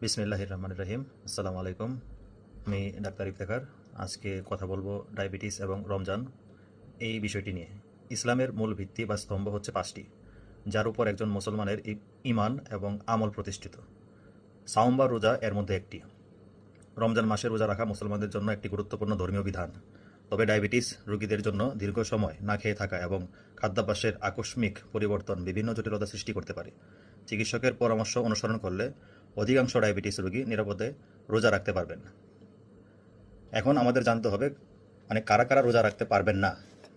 বিসমিল্লাহির রহমানির রহিম। আসসালামু আলাইকুম। আমি ডাক্তার ইফতেখার। আজকে কথা বলবো ডায়াবেটিস এবং রমজান এই বিষয়টি নিয়ে। ইসলামের মূল ভিত্তি বা স্তম্ভ হচ্ছে ৫টি, যার উপর একজন মুসলমানের ঈমান এবং আমল প্রতিষ্ঠিত। সাওম বা রোজা এর মধ্যে একটি। রমজান মাসে রোজা রাখা মুসলমানদের জন্য একটি গুরুত্বপূর্ণ ধর্মীয় বিধান। তবে ডায়াবেটিস রোগীদের জন্য দীর্ঘ সময় না খেয়ে থাকা এবং খাদ্যাভ্যাসের আকস্মিক পরিবর্তন বিভিন্ন জটিলতা সৃষ্টি করতে পারে। চিকিৎসকের পরামর্শ অনুসরণ করলে অধিকাংশ ডায়াবেটিস রোগী নিরাপদে রোজা রাখতে পারবেন। এখন আমাদের জানতে হবে কারা কারা রোজা রাখতে পারবেন না।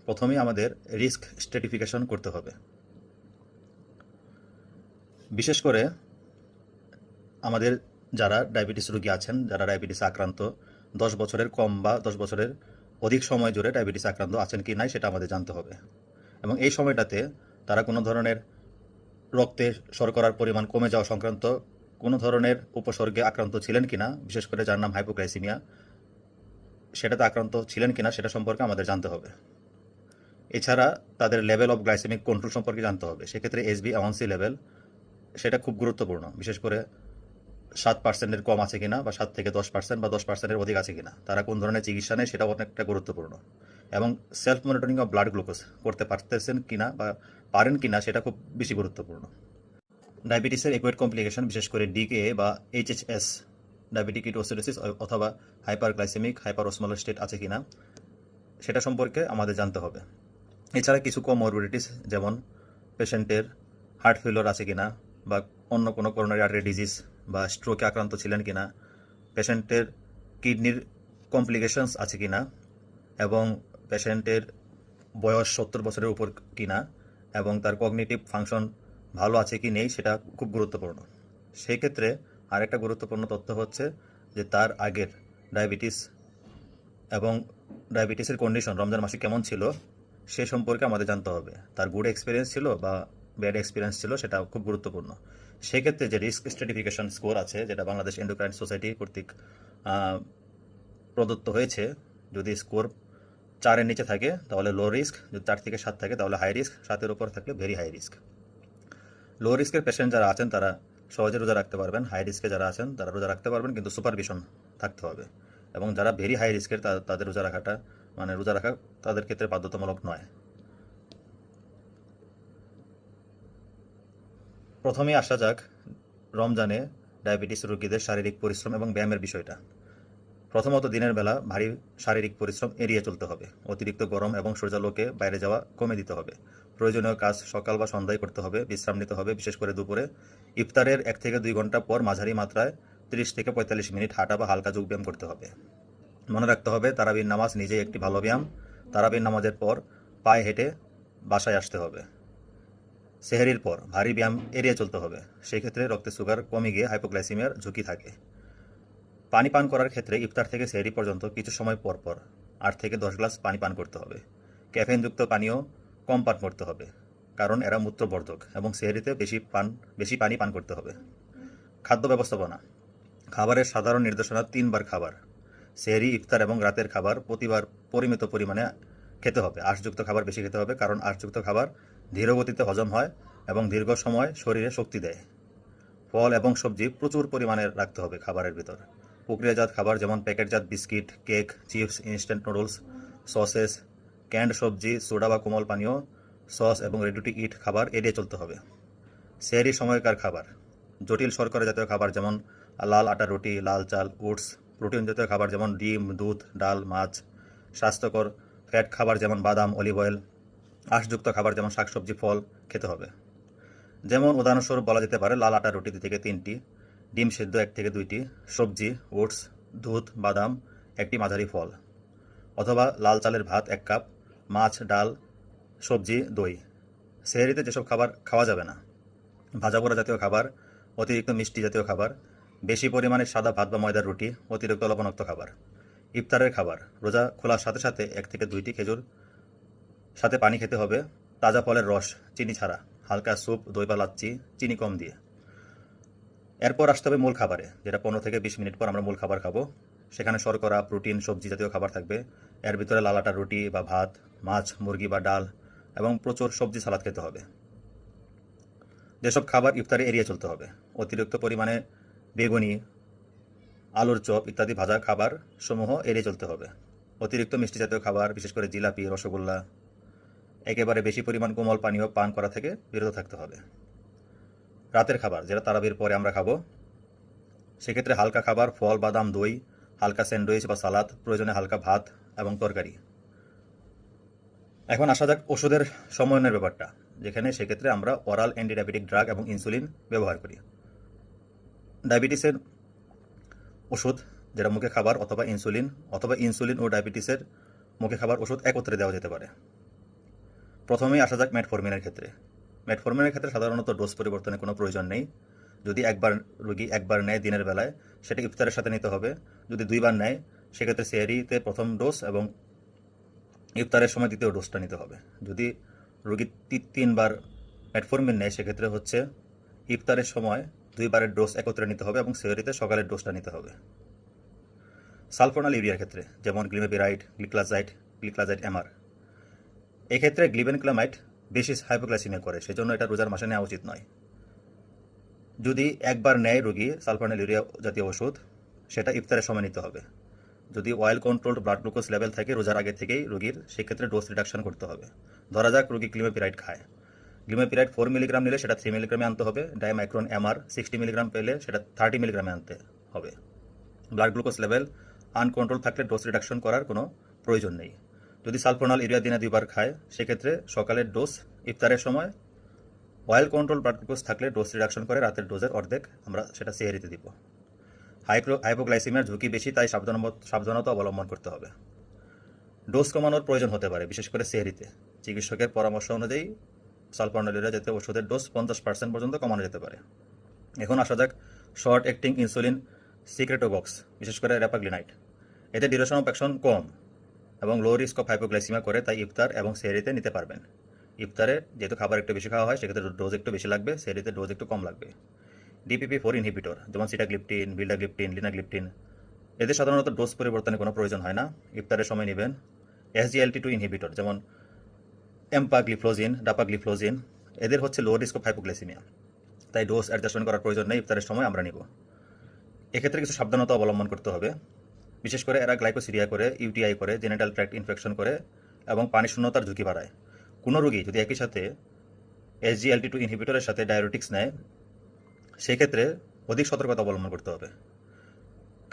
প্রথমেই আমাদের রিস্ক স্ট্র্যাটিফিকেশন করতে হবে। বিশেষ করে আমাদের যারা ডায়াবেটিস রোগী আছেন, যারা ডায়াবেটিস আক্রান্ত 10 বছরের কম বা 10 বছরের অধিক সময় জুড়ে ডায়াবেটিস আক্রান্ত আছেন কি নাই সেটা আমাদের জানতে হবে। এবং এই সময়টাতে তারা কোনো ধরনের রক্তে শর্করার পরিমাণ কমে যাওয়া সংক্রান্ত কোনো ধরনের উপসর্গে আক্রান্ত ছিলেন কিনা, বিশেষ করে যার নাম হাইপোগ্লাইসিমিয়া, সেটাতে আক্রান্ত ছিলেন কিনা সেটা সম্পর্কে আমাদের জানতে হবে। এছাড়া তাদের লেভেল অফ গ্লাইসেমিক কন্ট্রোল সম্পর্কে জানতে হবে। সেক্ষেত্রে HbA1c লেভেল সেটা খুব গুরুত্বপূর্ণ, বিশেষ করে 7%-এর কম আছে কিনা, বা 7 থেকে 10% বা 10%-এর অধিক আছে কিনা, তারা কোন ধরনের চিকিৎসা নেয় সেটাও অনেকটা গুরুত্বপূর্ণ। এবং self monitoring of blood glucose করতে পারতেছেন কিনা বা পারেন কিনা সেটা খুব বেশি গুরুত্বপূর্ণ। ডায়াবেটিসের একুয়েট কমপ্লিকেশন, বিশেষ করে ডিকে বা HHS, ডায়াবেটিক কিটোসিডোসিস অথবা হাইপারগ্লাইসেমিক হাইপারঅসমোলার স্টেট আছে কিনা সেটা সম্পর্কে আমাদের জানতে হবে। এছাড়া কিছু কোমরবিডিটিস, যেমন পেশেন্টের হার্ট ফেলিওর আছে কিনা, বা অন্য কোনো করোনারি আর্টারি ডিজিজ বা স্ট্রোকে আক্রান্ত ছিলেন কিনা, পেশেন্টের কিডনির কমপ্লিকেশনস আছে কিনা, এবং পেশেন্টের বয়স 70 বছরের উপর কিনা, এবং তার কগনিটিভ ফাংশন ভালো আছে কি নেই সেটা খুব গুরুত্বপূর্ণ। সেই ক্ষেত্রে আরেকটা গুরুত্বপূর্ণ তথ্য হচ্ছে যে তার আগের ডায়াবেটিস এবং ডায়াবেটিসের কন্ডিশন রমজান মাসে কেমন ছিল সে সম্পর্কে আমাদের জানতে হবে। তার গুড এক্সপিরিয়েন্স ছিল বা ব্যাড এক্সপিরিয়েন্স ছিল সেটা খুব গুরুত্বপূর্ণ। সেক্ষেত্রে যে রিস্ক স্ট্র্যাটিফিকেশন স্কোর আছে, যেটা বাংলাদেশ এন্ডোক্রাইন সোসাইটি কর্তৃক প্রদত্ত হয়েছে, যদি স্কোর 4-এর নিচে থাকে তাহলে লো রিস্ক, যদি 4 থেকে 7 থাকে তাহলে হাই রিস্ক, 7-এর উপর থাকলে ভেরি হাই রিস্ক। লো রিস্কের পেশেন্ট যারা আছেন তারা সহজে রোজা রাখতে পারবেন। হাই রিস্কে যারা আছেন তারা রোজা রাখতে পারবেন, কিন্তু সুপারভিশন থাকতে হবে। এবং যারা ভেরি হাই রিস্কের তাদের রোজা রাখা তাদের ক্ষেত্রে বাধ্যতামূলক নয়। প্রথমেই আসা যাক রমজানে ডায়াবেটিস রোগীদের শারীরিক পরিশ্রম এবং ব্যায়ামের বিষয়টা। প্রথমত, দিনের বেলা ভারী শারীরিক পরিশ্রম এড়িয়ে চলতে হবে। অতিরিক্ত গরম এবং সূর্যালোকে বাইরে যাওয়া কমে দিতে হবে। প্রয়োজনীয় কাজ সকাল বা সন্ধ্যায় করতে হবে। বিশ্রাম নিতে হবে, বিশেষ করে দুপুরে। ইফতারের 1 থেকে 2 ঘন্টা পর মাঝারি মাত্রায় 30 থেকে 45 মিনিট হাঁটা বা হালকা যোগব্যায়াম করতে হবে। মনে রাখতে হবে, তারাবির নামাজ নিজেই একটি ভালো ব্যায়াম। তারাবির নামাজের পর পায়ে হেঁটে বাসায় আসতে হবে। সেহরির পর ভারী ব্যায়াম এড়িয়ে চলতে হবে। সেই ক্ষেত্রে রক্তে সুগার কমে গিয়ে হাইপোগ্লাইসিমিয়ার ঝুঁকি থাকে। পানি পান করার ক্ষেত্রে ইফতার থেকে সেহরি পর্যন্ত কিছু সময় পর পর 8 থেকে 10 গ্লাস পানি পান করতে হবে। ক্যাফেইনযুক্ত পানীয় কম পান করতে হবে, কারণ এরা মূত্রবর্ধক, এবং সেহরিতে বেশি পানি পান করতে হবে। খাদ্য ব্যবস্থাপনা। খাবারের সাধারণ নির্দেশনা 3 বার খাবার। সেহরি, ইফতার এবং রাতের খাবার প্রতিবার পরিমিত পরিমাণে খেতে হবে। আঁশযুক্ত খাবার বেশি খেতে হবে, কারণ আঁশযুক্ত খাবার ধীরগতিতে হজম হয় এবং দীর্ঘ সময় শরীরে শক্তি দেয়। ফল এবং সবজি প্রচুর পরিমাণে রাখতে হবে খাবারের ভিতর। প্রক্রিয়াজাত খাবার যেমন প্যাকেটজাত biscuit, cake, chips, instant noodles, sausages, ক্যান্ড সবজি, সোডা বা কোমল পানীয়, সস এবং রেডি টু ইট খাবার এড়িয়ে চলতে হবে। সেহরি সময়কার খাবার। জটিল শর্করা জাতীয় খাবার যেমন লাল আটার রুটি, লাল চাল, ওটস। প্রোটিন জাতীয় খাবার যেমন ডিম, দুধ, ডাল, মাছ। স্বাস্থ্যকর ফ্যাট খাবার যেমন বাদাম, অলিভ অয়েল। আঁশযুক্ত খাবার যেমন শাকসবজি, ফল খেতে হবে। যেমন উদাহরণস্বরূপ বলা যেতে পারে লাল আটার রুটি 2 থেকে 3টি, ডিম সেদ্ধ 1 থেকে 2টি, সবজি, ওটস, দুধ, বাদাম, একটি মাঝারি ফল। অথবা লাল চালের ভাত 1 কাপ, মাছ, ডাল, সবজি, দই। সেহরিতে যেসব খাবার খাওয়া যাবে না: ভাজাপোড়া জাতীয় খাবার, অতিরিক্ত মিষ্টি জাতীয় খাবার, বেশি পরিমাণে সাদা ভাত বা ময়দার রুটি, অতিরিক্ত লবণাক্ত খাবার। ইফতারের খাবার: রোজা খোলার সাথে সাথে 1 থেকে 2টি খেজুর, সাথে পানি খেতে হবে, তাজা ফলের রস, চিনি ছাড়া, হালকা স্যুপ, দই বা লাচ্ছি, চিনি কম দিয়ে। এরপর আসতে হবে মূল খাবারে, যেটা 15 থেকে 20 মিনিট পর আমরা মূল খাবার খাবো। সেখানে শর্করা, প্রোটিন, সবজি জাতীয় খাবার থাকবে। এর ভিতরে লাল আটার রুটি বা ভাত, মাছ, মুরগি বা ডাল, এবং প্রচুর সবজি সালাদ খেতে হবে। যেসব খাবার ইফতারে এড়িয়ে চলতে হবে: অতিরিক্ত পরিমাণে বেগুনি, আলুর চপ ইত্যাদি ভাজা খাবার সমূহ এড়িয়ে চলতে হবে। অতিরিক্ত মিষ্টি জাতীয় খাবার, বিশেষ করে জিলাপি, রসগোল্লা, একেবারে বেশি পরিমাণ কোমল পানীয় পান করা থেকে বিরত থাকতে হবে। রাতের খাবার, যেটা তারাবির পরে আমরা খাবো, সেক্ষেত্রে হালকা খাবার, ফল, বাদাম, দই, হালকা স্যান্ডউইচ বা সালাদ, প্রয়োজনে হালকা ভাত এবং তরকারি। এখন আসা যাক ওষুধের সমন্বয়ের ব্যাপারটা, যেখানে সেক্ষেত্রে আমরা অরাল অ্যান্টিডায়াবেটিক ড্রাগ এবং ইনসুলিন ব্যবহার করি। ডায়াবেটিসের ওষুধ, যেটা মুখে খাবার, অথবা ইনসুলিন ও ডায়াবেটিসের মুখে খাবার ওষুধ একত্রে দেওয়া যেতে পারে। প্রথমেই আসা যাক মেটফরমিনের ক্ষেত্রে। মেটফরমিনের ক্ষেত্রে সাধারণত ডোজ পরিবর্তনের কোনো প্রয়োজন নেই। যদি রোগী একবার নেয় দিনের বেলায়, সেটা ইফতারের সাথে নিতে হবে। যদি 2 বার নেয়, সেক্ষেত্রে সেহরিতে প্রথম ডোজ এবং ইফতারের সময় দ্বিতীয় ডোজটা নিতে হবে। যদি রোগী 3 বার মেটফরমিন নেয়, সেক্ষেত্রে হচ্ছে ইফতারের সময় 2 বারের ডোজ একত্রে নিতে হবে এবং সেহরিতে সকালের ডোজটা নিতে হবে। সালফোনাল ইউরিয়ার ক্ষেত্রে, যেমন গ্লিমেপিরাইড, গ্লিক্লাজাইড এমআর, এক্ষেত্রে গ্লিবেনক্লামাইড বেশি হাইপোগ্লাইসিমিয়া করে, সেজন্য এটা রোজার মাসে নেওয়া উচিত নয়। যদি একবার নেয় রোগী সালফোনাল ইউরিয়া জাতীয় ওষুধ, সেটা ইফতারের সময় নিতে হবে। যদি well controlled blood glucose level থাকে রোজার আগে থেকেই রোগীর, সেক্ষেত্রে ডোজ রিডাকশন করতে হবে। ধরা যাক রোগী গ্লিমেপিরাইড খায়, গ্লিমেপিরাইড 4 মিলিগ্রাম নিলে সেটা 3 মিলিগ্রামে আনতে হবে। ডাইমাইক্রন এমআর 60 মিলিগ্রাম পেলে সেটা 30 মিলিগ্রামে আনতে হবে। ব্লাড গ্লুকোজ লেভেল আনকন্ট্রোল থাকলে ডোজ রিডাকশন করার কোনো প্রয়োজন নেই। যদি সালফোনাল ইউরিয়া দিনে 2 বার খায়, সেক্ষেত্রে সকালের ডোজ ইফতারের সময়, ওয়েল কন্ট্রোল ব্লাড গ্লুকোজ থাকলে ডোজ রিডাকশন করে রাতের ডোজের অর্ধেক আমরা সেটা সেহরিতে দিব। হাইপোগ্লাইসিমিয়ার ঝুঁকি বেশি, তাই সাবধানতা অবলম্বন করতে হবে। ডোজ কমানোর প্রয়োজন হতে পারে, বিশেষ করে সেহরিতে। চিকিৎসকের পরামর্শ অনুযায়ী সালফোনাল ইউরিয়া জাতীয় ওষুধের ডোজ 50% পর্যন্ত কমানো যেতে পারে। এখন আসা যাক শর্ট অ্যাক্টিং ইনসুলিন সিক্রেটোবক্স, বিশেষ করে র্যাপাগ্লিনাইড। এতে ডিউরেশন অফ অ্যাকশন কম এবং লো রিস্ক অফ হাইপোগ্লাইসিমিয়া করে, তাই ইফতার এবং সেহরিতে নিতে পারবেন। ইফতারে যেহেতু খাবার একটু বেশি খাওয়া হয়, সেক্ষেত্রে ডোজ একটু বেশি লাগবে, সেহরিতে ডোজ একটু কম লাগবে। DPP-4 ইনহিবিটর, যেমন সিটাগ্লিপটিন, ভিল্ডাগ্লিপটিন, লিনাগ্লিপটিন, এদের সাধারণত ডোজ পরিবর্তনের কোনো প্রয়োজন হয় না, ইফতারের সময় নেবেন। SGLT2 ইনহিবিটর, যেমন এম্পাগ্লিফ্লোজিন, ডাপাগ্লিফ্লোজিন, এদের হচ্ছে লো রিস্ক অফ হাইপোগ্লাইসিমিয়া, তাই ডোজ অ্যাডজাস্টমেন্ট করার প্রয়োজন নেই, ইফতারের সময় আমরা নিব। এক্ষেত্রে কিছু সাবধানতা অবলম্বন করতে হবে। বিশেষ করে এরা গ্লাইকোসিরিয়া করে, ইউটিআই করে, জেনিটাল ট্র্যাক্ট ইনফেকশন করে এবং পানি শূন্যতার ঝুঁকি বাড়ায়। কোনো রোগী যদি একই সাথে SGLT2 ইনহিবিটরের সাথে ডায়াবেটিক্স নেয়, সেক্ষেত্রে অধিক সতর্কতা অবলম্বন করতে হবে,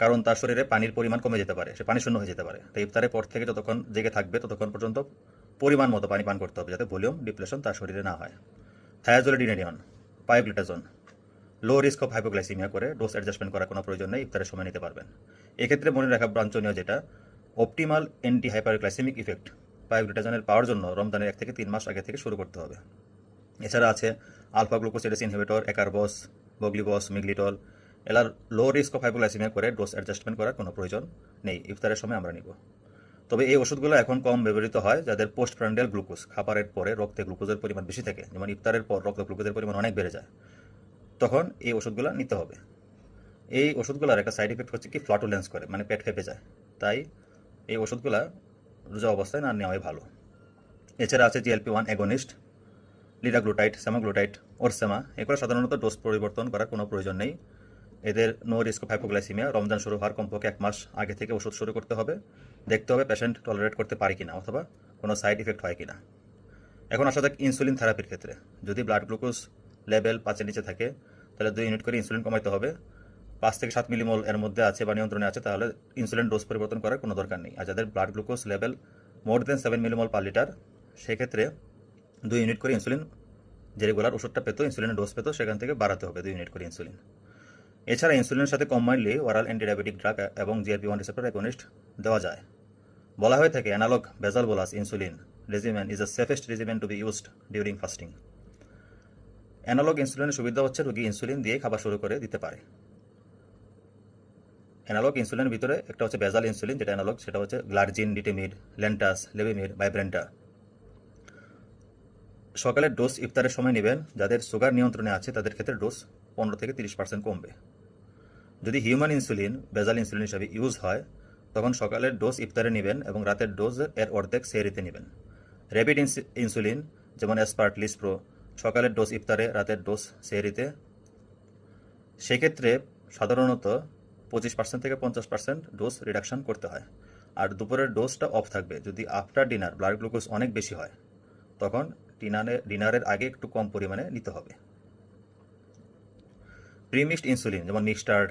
কারণ তার শরীরে পানির পরিমাণ কমে যেতে পারে, সে পানি শূন্য হয়ে যেতে পারে। তাই ইফতারের পর থেকে যতক্ষণ জেগে থাকবে, ততক্ষণ পর্যন্ত পরিমাণ মতো পানি পান করতে হবে, যাতে ভলিউম ডিপ্লেশন তার শরীরে না হয়। থায়াজোলিডিনেডিয়ন, পায়োগ্লিটাজোন, লো রিস্ক অফ হাইপোগ্লাইসিমিয়া করে, ডোজ অ্যাডজাস্টমেন্ট করার কোনো প্রয়োজন নেই, ইফতারের সময় নিতে পারবেন। এক্ষেত্রে মনে রাখা বাঞ্ছনীয় যেটা, অপটিমাল অ্যান্টি হাইপারগ্লাইসেমিক ইফেক্ট পায়োগ্লিটাজনের পাওয়ার জন্য রমজানের 1 থেকে 3 মাস আগে থেকে শুরু করতে হবে। এছাড়া আছে alpha glucosidase inhibitor, acarbose, voglibose, miglitol, এলার লো রিস্ক অফ হাইপোগ্লাইসিমিয়া করে, ডোজ অ্যাডজাস্টমেন্ট করার কোনো প্রয়োজন নেই, ইফতারের সময় আমরা নিব। তবে এই ওষুধগুলো এখন কম ব্যবহৃত হয় যাদের পোস্টপ্রান্ডিয়াল গ্লুকোজ, খাবারের পরে রক্তে গ্লুকোজের পরিমাণ বেশি থাকে, যেমন ইফতারের পর রক্ত গ্লুকোজের পরিমাণ অনেক বেড়ে যায়, তখন এই ওষুধগুলো নিতে হবে। এই ওষুধগুলোর একটা সাইড ইফেক্ট হচ্ছে কি, ফ্লাটুলেন্স করে, মানে পেট ফেপে যায়, তাই এই ওষুধগুলো রোজা অবস্থায় না নেওয়াই ভালো। এছাড়া আছে GLP-1 অ্যাগনিস্ট, লিরাগ্লুটাইড, সেমাগ্লুটাইড, ওরসেমা, এগুলো সাধারণত ডোজ পরিবর্তন করার কোনো প্রয়োজন নেই। এদের no risk of hypoglycemia, Ramzan শুরু হওয়ার কমপক্ষে 1 মাস আগে থেকে ওষুধ শুরু করতে হবে। দেখতে হবে পেশেন্ট টলারেট করতে পারে কিনা, অথবা কোনো সাইড ইফেক্ট হয় কিনা। এখন আসা যাক ইনসুলিন থেরাপির ক্ষেত্রে। যদি ব্লাড গ্লুকোজ লেভেল 5-এর নিচে থাকে, তাহলে 2 ইউনিট করে ইনসুলিন কমাইতে হবে। 5 থেকে 7 মিলিমোল এর মধ্যে আছে বা নিয়ন্ত্রণে আছে, তাহলে ইনসুলিন ডোজ পরিবর্তন করার কোনো দরকার নেই। আর যাদের ব্লাড গ্লুকোজ লেভেল মোর দেন 7 মিলিমোল পার লিটার, সেক্ষেত্রে 2 ইউনিট করে ইনসুলিন, যে রেগুলার ওষুধটা পেতো, ইনসুলিনের ডোজ পেতো, সেখান থেকে বাড়াতে হবে 2 ইউনিট করে ইনসুলিন। এছাড়া ইনসুলিনের সাথে কম্বাইনলি ওরাল অ্যান্টিডায়াবেটিক ড্রাগ এবং GLP-1 রিসেপ্টর অ্যাগনিস্ট দেওয়া যায়। বলা হয়ে থাকে analogue basal bolus insulin regimen is the safest regimen to be used during fasting. Analogue ইনসুলিনের সুবিধা হচ্ছে রোগী ইনসুলিন দিয়ে খাবার শুরু করে দিতে পারে। অ্যানালগ ইনসুলিনের ভিতরে একটা হচ্ছে বেজাল ইনসুলিন, যেটা অ্যানালগ, সেটা হচ্ছে গ্লার্জিন, ডিটেমির, ল্যান্টাস, লেবিমির, ভাইব্রেন্টা। সকালের ডোজ ইফতারের সময় নেবেন। যাদের সুগার নিয়ন্ত্রণে আছে তাদের ক্ষেত্রে ডোজ 15 থেকে 30% কমবে। যদি হিউম্যান ইনসুলিন বেজাল ইনসুলিন হিসাবে ইউজ হয়, তখন সকালের ডোজ ইফতারে নেবেন এবং রাতের ডোজ এর অর্ধেক সেহরিতে নেবেন। র্যাপিড ইনসুলিন, যেমন অ্যাসপার্ট, লিসপ্রো, সকালের ডোজ ইফতারে, রাতের ডোজ সেহরিতে। সেক্ষেত্রে সাধারণত 25% থেকে 50% ডোজ রিডাকশন করতে হয়। আর দুপুরের ডোজটা অফ থাকবে। যদি আফটার ডিনার ব্লাড গ্লুকোজ অনেক বেশি হয় তখন ডিনারের আগে একটু কম পরিমাণে নিতে হবে। প্রিমিক্সড ইনসুলিন যেমন মিক্সটার্ড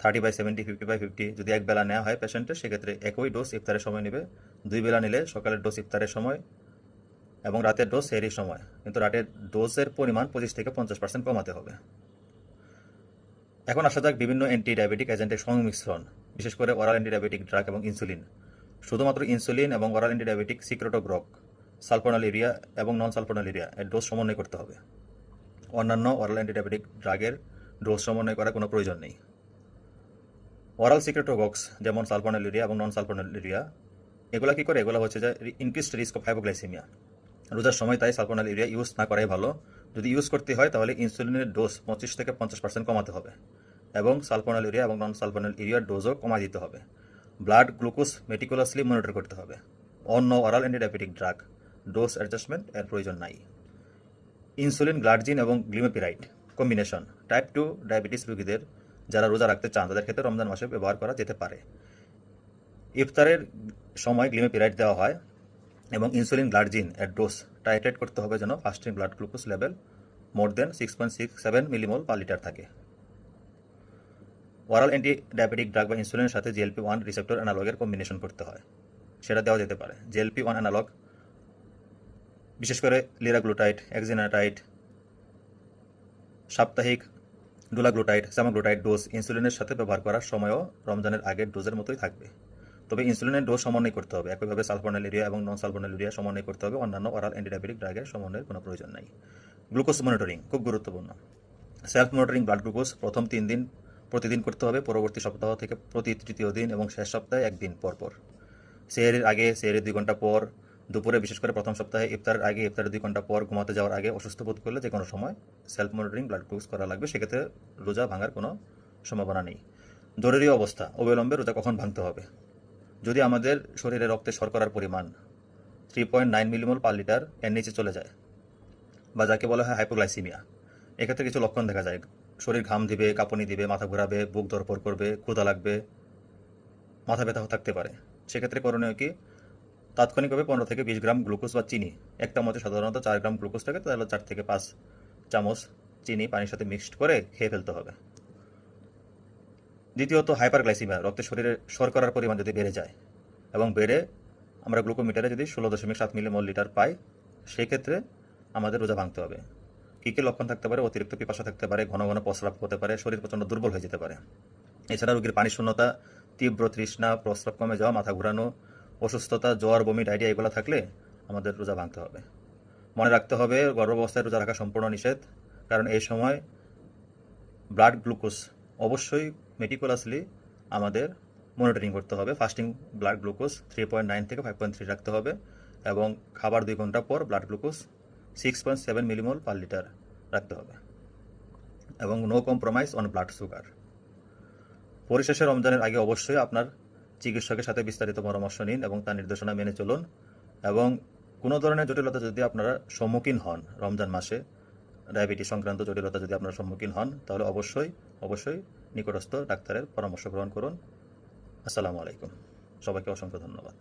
30/70, 50/50 যদি এক বেলা নেওয়া হয় পেশেন্টের, সেক্ষেত্রে একই ডোজ ইফতারের সময় নেবে। 2 বেলা নিলে সকালের ডোজ ইফতারের সময় এবং রাতের ডোজ সেহরির সময়, কিন্তু রাতের ডোজের পরিমাণ 25 থেকে 50% কমাতে হবে। এখন আসা যাক বিভিন্ন অ্যান্টি ডায়াবেটিক এজেন্টের সংমিশ্রণ, বিশেষ করে ওরাল অ্যান্টি ডায়াবেটিক ড্রাগ এবং ইনসুলিন। শুধুমাত্র ইনসুলিন এবং ওরাল অ্যান্টি ডায়াবেটিক সিক্রেটোগ্রক, সালপোনালিউরিয়া এবং নন সালপোনালিউরিয়া এর ডোজ সমন্বয় করতে হবে। অন্যান্য ওরাল অ্যান্টি ডায়াবেটিক ড্রাগের ডোজ সমন্বয় করার কোনো প্রয়োজন নেই। ওরাল সিক্রেটোগক্স যেমন সালপোনালিউরিয়া এবং নন সালপোনালিউরিয়া এগুলো কী করে? এগুলো হচ্ছে যে ইনক্রিজড রিস্ক অফ হাইপোগ্লাইসেমিয়া। রোজার সময় তাই সালপোনালিউরিয়া ইউজ না করাই ভালো। যদি ইউজ করতে হয় তাহলে ইনসুলিনের ডোজ 25 থেকে 50% কমাতে হবে এবং সালপোনালিউরিয়া এবং নন সালপোনালিউরিয়ার ডোজও কমাই দিতে হবে। ব্লাড গ্লুকোজ মেটিকুলাসলি মনিটর করতে হবে। অন্য oral anti diabetic drug dose adjustment এর প্রয়োজন নাই। ইনসুলিন গ্লার্জিন এবং গ্লিমেপিরাইড কম্বিনেশন টাইপ 2 ডায়াবেটিস রোগীদের যারা রোজা রাখতে চান তাদের ক্ষেত্রে রমজান মাসে ব্যবহার করা যেতে পারে। ইফতারের সময় গ্লিমেপিরাইড দেওয়া হয় এবং ইনসুলিন গ্লার্জিন এর ডোজ টাইট্রেট করতে হবে যেন ফাস্টিং ব্লাড গ্লুকোজ লেভেল মোর দেন 6.67 মিলিমোল পার লিটার থাকে। ওরাল অ্যান্টি ডায়াবেটিক ড্রাগ বা ইনসুলিনের সাথে GLP-1 রিসেপ্টর অ্যানালগের কম্বিনেশন করতে হয়, সেটা দেওয়া যেতে পারে। GLP-1 অ্যানালগ বিশেষ করে লিরাগ্লুটাইড, এক্সিনাটাইড, সাপ্তাহিক ডুলাগ্লুটাইড, সামাগ্লুটাইড ডোজ ইনসুলিনের সাথে ব্যবহার করার সময়ও রমজানের আগের ডোজের মতোই থাকবে। তবে ইনসুলিনের ডোজ সমন্বয় করতে হবে। একইভাবে সালপোনালিউরিয়া এবং নন সালপোনালিউরিয়া সমন্বয় করতে হবে। অন্যান্য ওরাল অ্যান্টি ডায়াবেটিক ড্রাগের সমন্বয়ের কোনো প্রয়োজন নাই। গ্লুকোজ মনিটরিং খুব গুরুত্বপূর্ণ। সেলফ মনিটরিং ব্লাড গ্লুকোজ প্রথম 3 দিন প্রতিদিন করতে হবে, পরবর্তী সপ্তাহ থেকে প্রতি তৃতীয় দিন এবং শেষ সপ্তাহে 1 দিন পর পর। সেহরির আগে, সেহরির 2 ঘন্টা পর, দুপুরে বিশেষ করে প্রথম সপ্তাহে ইফতারের আগে, ইফতারের 2 ঘন্টা পর, ঘুমাতে যাওয়ার আগে অসুস্থ বোধ করলে যে কোনো সময় সেলফ মনিটরিং ব্লাড গ্লুকোজ করা লাগবে। সেক্ষেত্রে রোজা ভাঙার কোনো সম্ভাবনা নেই। জরুরি অবস্থা অবিলম্বে রোজা কখন ভাঙতে হবে? যদি আমাদের শরীরে রক্তে শর্করার পরিমাণ 3.9 মিলিমোল পার লিটার এর নিচে চলে যায় বা যাকে বলা হয় হাইপোগ্লাইসিমিয়া, এক্ষেত্রে কিছু লক্ষণ দেখা যায়। শরীর ঘাম দিবে, কাঁপুনি দিবে, মাথা ঘোরাবে, বুক ধরপড় করবে, ক্ষুধা লাগবে, মাথা ব্যথাও থাকতে পারে। সেক্ষেত্রে করণীয় কি? তাৎক্ষণিকভাবে 15 থেকে 20 গ্রাম গ্লুকোজ বা চিনি, একটা মতে সাধারণত 4 গ্রাম গ্লুকোজ থাকে, তাহলে 4 থেকে 5 চামচ চিনি পানির সাথে মিক্সড করে খেয়ে ফেলতে হবে। দ্বিতীয়ত হাইপারগ্লাইসিমিয়া, রক্তে শরীরে শর্করার পরিমাণ যদি বেড়ে যায় এবং বেড়ে আমরা গ্লুকোমিটারে যদি 16.7 মিলিমোল লিটার পাই, সেক্ষেত্রে আমাদের রোজা ভাঙতে হবে। কী কী লক্ষণ থাকতে পারে? অতিরিক্ত পিপাসা থাকতে পারে, ঘন ঘন প্রস্রাব হতে পারে, শরীর প্রচণ্ড দুর্বল হয়ে যেতে পারে। এছাড়া রোগীর পানি শূন্যতা, তীব্র তৃষ্ণা, প্রস্রাব কমে যাওয়া, মাথা ঘোরানো, অসুস্থতা, জ্বর, বমি, ডায়রিয়া এগুলো থাকলে আমাদের রোজা ভাঙতে হবে। মনে রাখতে হবে গর্ভাবস্থায় রোজা রাখা সম্পূর্ণ নিষেধ, কারণ এই সময় ব্লাড গ্লুকোজ অবশ্যই মেটিকুলাসলি আমাদের মনিটরিং করতে হবে। ফাস্টিং ব্লাড গ্লুকোজ 3.9 থেকে 5.3 রাখতে হবে এবং খাবার 2 ঘন্টা পর blood glucose 6.7 millimole per litre রাখতে হবে এবং no compromise on blood sugar. পরিশেষে রমজানের আগে অবশ্যই আপনার চিকিৎসকের সাথে বিস্তারিত পরামর্শ নিন এবং তার নির্দেশনা মেনে চলুন। এবং কোনো ধরনের জটিলতা যদি আপনারা সম্মুখীন হন রমজান মাসে, ডায়াবেটিস সংক্রান্ত জটিলতা যদি আপনারা সম্মুখীন হন, তাহলে অবশ্যই নিকটস্থ ডাক্তারের পরামর্শ গ্রহণ করুন। আসসালামু আলাইকুম। সবাইকে অসংখ্য ধন্যবাদ।